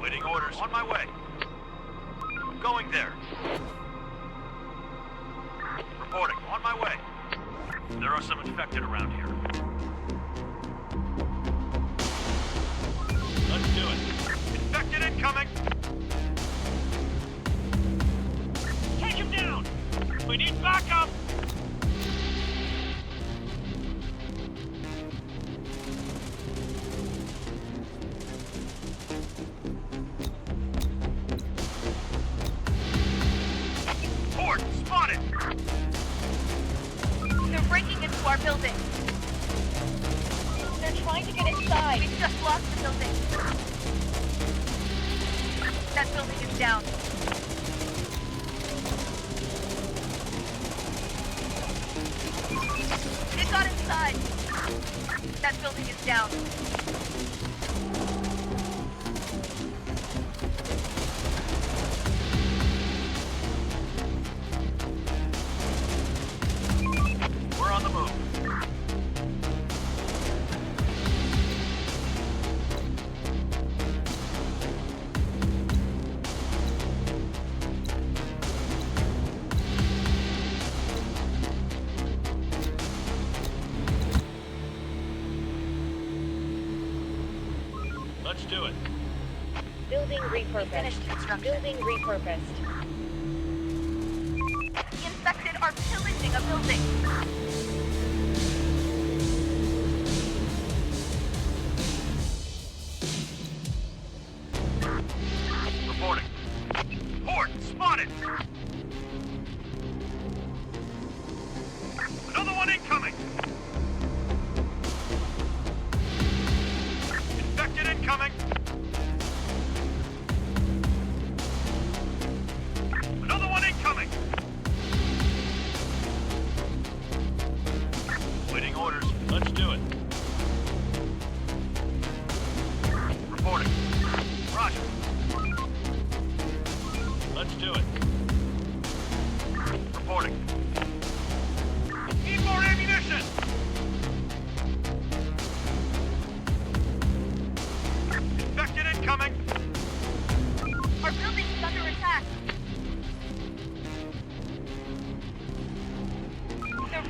Waiting orders. On my way. Going there. Reporting. On my way. There are some infected around here. Let's do it. Infected incoming. Take him down! We need backup! Port spotted. They're breaking into our building. They're trying to get inside. We've just lost the building. That building is down. They got inside. That building is down. We're on the move. Let's do it. Building repurposed. Finished construction. Building repurposed. The infected are pillaging a building. Reporting. Port spotted. Another one incoming. Infected incoming. Another one incoming.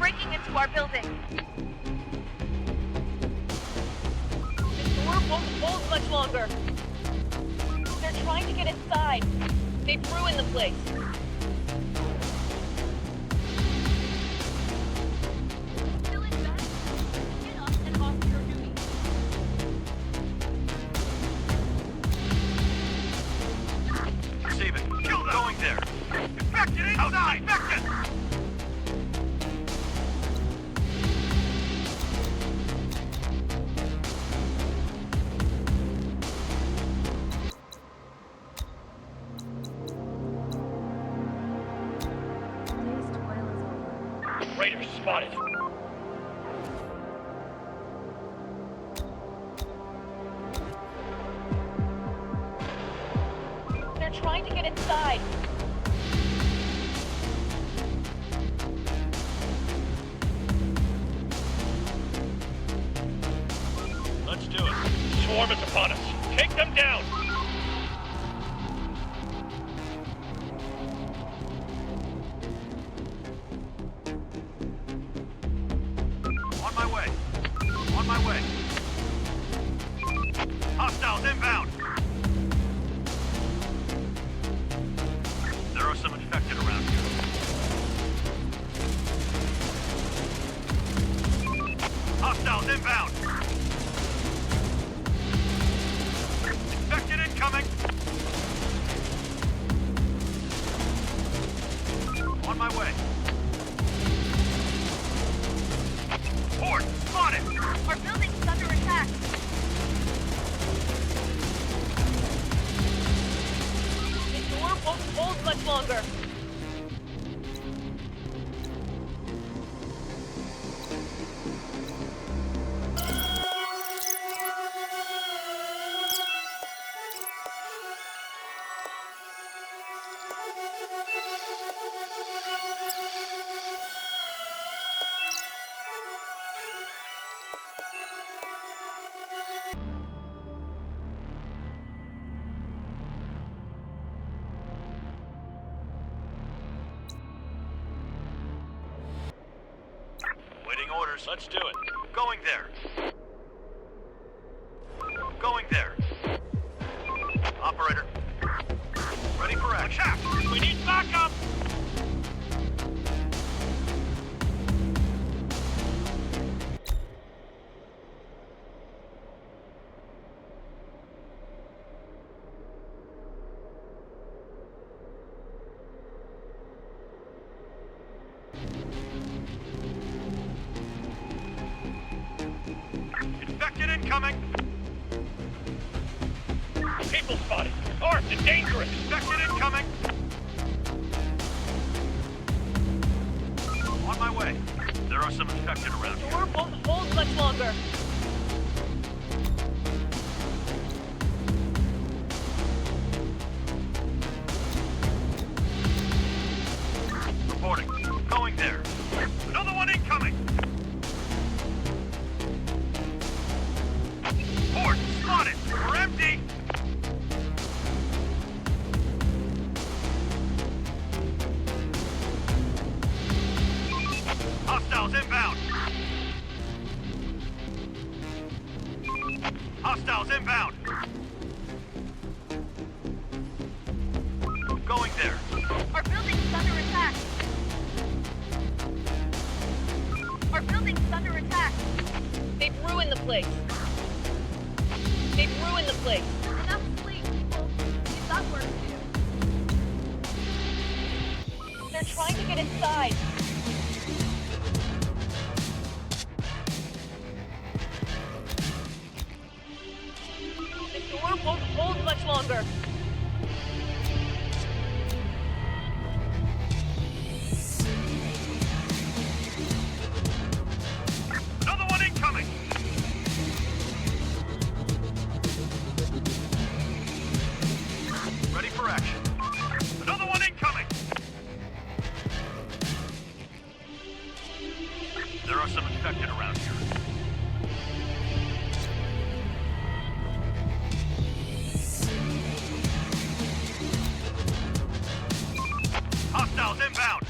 breaking into our building. The door won't hold much longer. They're trying to get inside. They've ruined the place. Still in bed? Get up and off your duty. Receive it. Kill them. Going there. Infected inside! Infected! Today's toil is over. Raiders spotted. They're trying to get inside. Let's do it. Swarm is upon us. Take them down. On my way. On my way. Hostiles inbound. There are some infected around here. Hostiles inbound. Infected incoming. On my way. Horde spotted. Our building's under attack. The door won't hold much longer. Waiting orders. Let's do it. Going there. Going there. Operator. Ready for action. We need backup. Infected incoming. People spotted. Armed and dangerous. Infected incoming. On my way. There are some infected around The here. door won't hold much longer. Reporting. Going there. Another one incoming. Horde spotted. We're empty. Hostiles inbound. Hostiles inbound. Going there. Our building's under attack. Our building's under attack. They've ruined the place. They've ruined the place. Enough sleep, people. We've got work to do. They're trying to get inside. The door won't hold much longer. Another one incoming. Ready for action. Another one incoming. There are some infected around here. Hostiles inbound.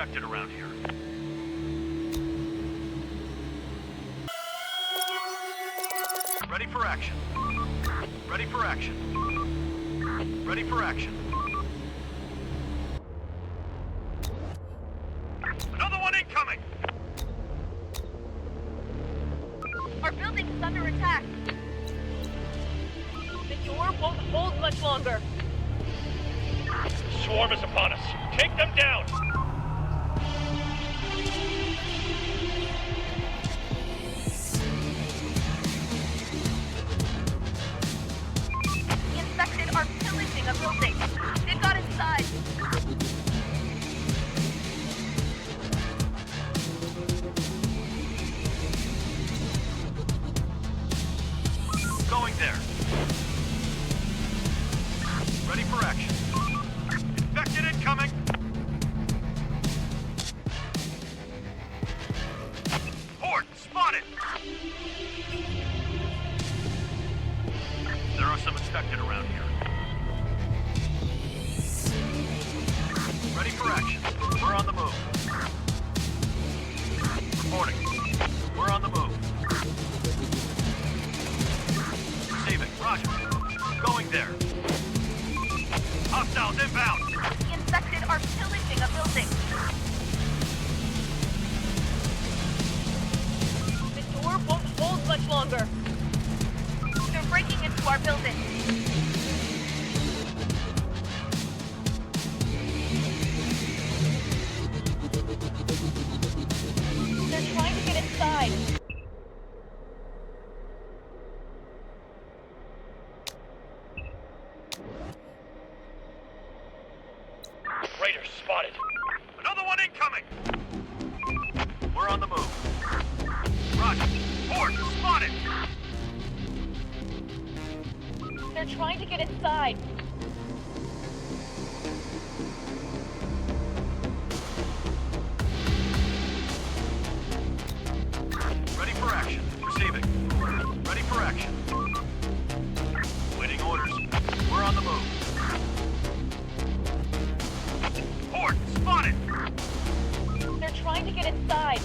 infected around here. Ready for action. Ready for action. Ready for action. Another one incoming! Our building is under attack. The door won't hold much longer. Swarm is upon us. Take them down! The infected are pillaging a building. They got inside. Going there. Ready for action. Infected incoming! Horde spotted! There are some infected around here. Ready for action. We're on the move. Reporting. We're on the move. Receiving. Roger. Going there. Hostiles inbound! The infected are pillaging a building. The door won't hold much longer. They're breaking into our building. They're trying to get inside. Raiders spotted. Another one incoming! We're on the move. Roger. Horde spotted! They're trying to get inside. Ready for action. Receiving. Ready for action. Waiting orders. We're on the move. Horde spotted! They're trying to get inside.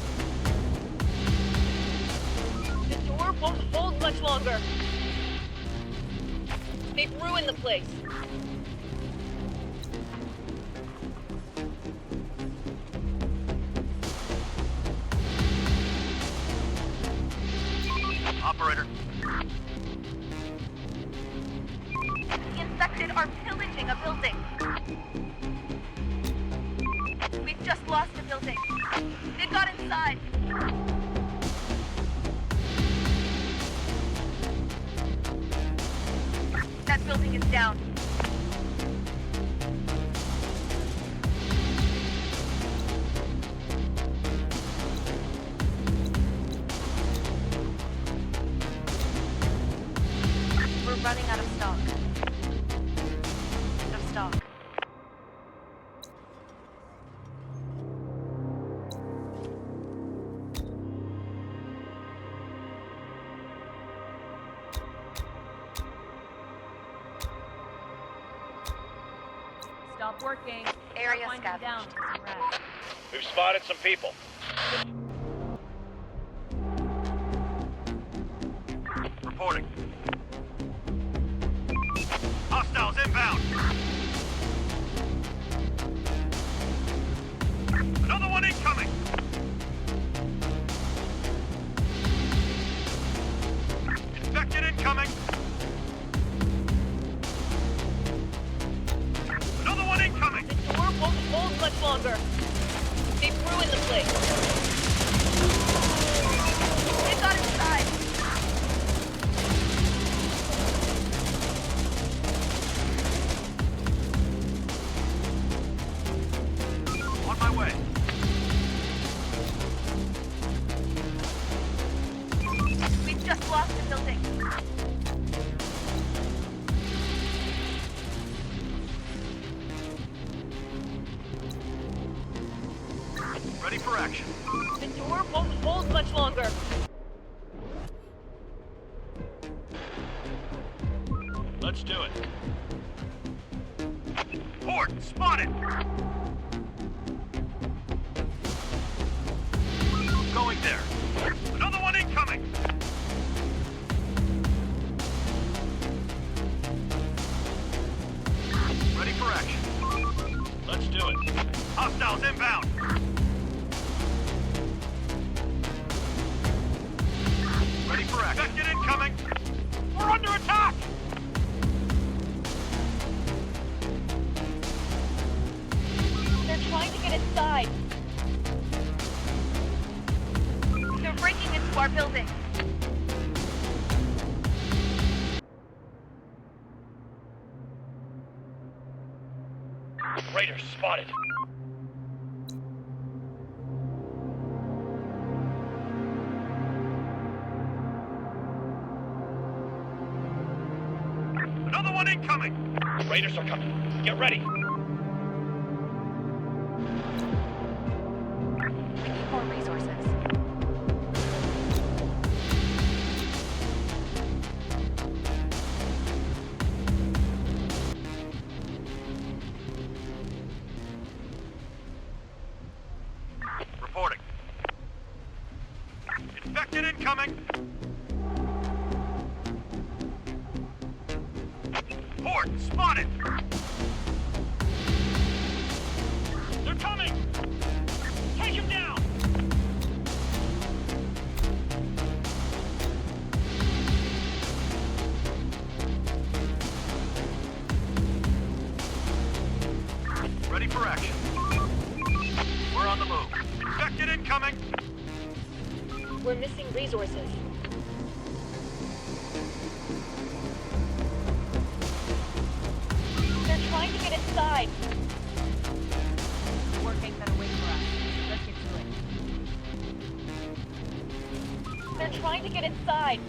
The door won't hold much longer. They've ruined the place. Operator. The infected are pillaging a building. We've just lost a building. They got inside. That building is down. We're running out of stock. Out of stock. Stop working. Area Start winding down scavenged. for some rest. We've spotted some people. Reporting. Hostiles inbound! Another one incoming! Infected incoming! Another one incoming! The door won't hold much longer. They've ruined the place. They got inside. On my way. We've just lost a building. Ready for action. The door won't hold much longer. Let's do it. Horde spotted! Going there. Another one incoming. Ready for action. Let's do it. Hostiles inbound. Ready for action. Infected incoming. We're under attack. They're trying to get inside. They're breaking into our building. Raiders spotted. Another one incoming. Raiders are coming. Get ready. We need more resources. Reporting. Infected incoming. Port spotted. They're coming. Take him down. Ready for action. We're on the move. Infected incoming. We're missing resources. They're trying to get inside. Work ain't gonna wait for us. Let's get to it. They're trying to get inside.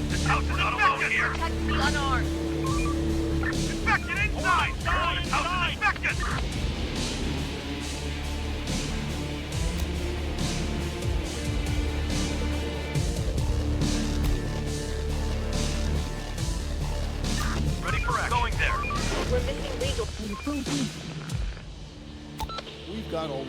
This house is not alone here. Protect the unarmed. Infected inside. This house is infected. Ready for action. Going there. We're missing resources. We've got all.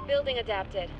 Building adapted.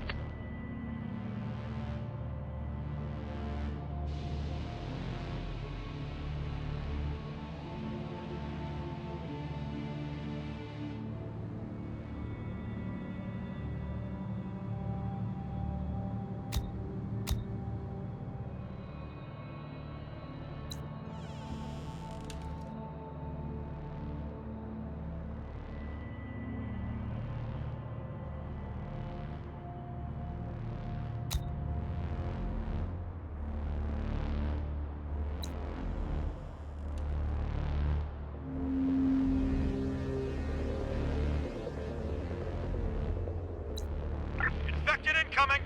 Infected incoming.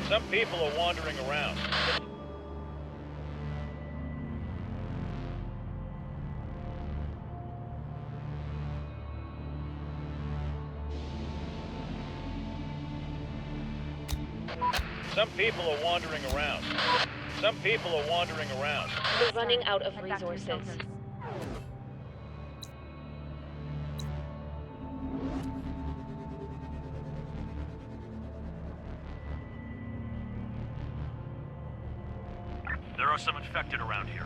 Some people are wandering around. Some people are wandering around. Some people are wandering around. We're running out of Head back to your resources. shelters. There are some infected around here.